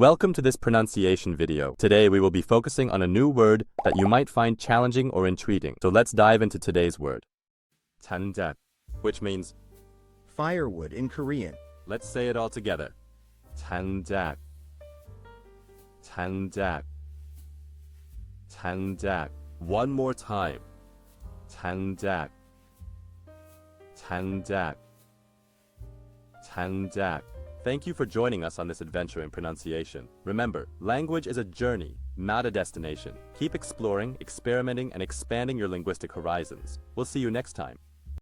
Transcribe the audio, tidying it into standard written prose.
Welcome to this pronunciation video. Today we will be focusing on a new word that you might find challenging or intriguing. So let's dive into today's word. jangjak, which means firewood in Korean. let's say it all together. jangjak. jangjak. jangjak. One more time. jangjak. jangjak. jangjak. Thank you for joining us on this adventure in pronunciation. Remember, language is a journey, not a destination. Keep exploring, experimenting, and expanding your linguistic horizons. We'll see you next time.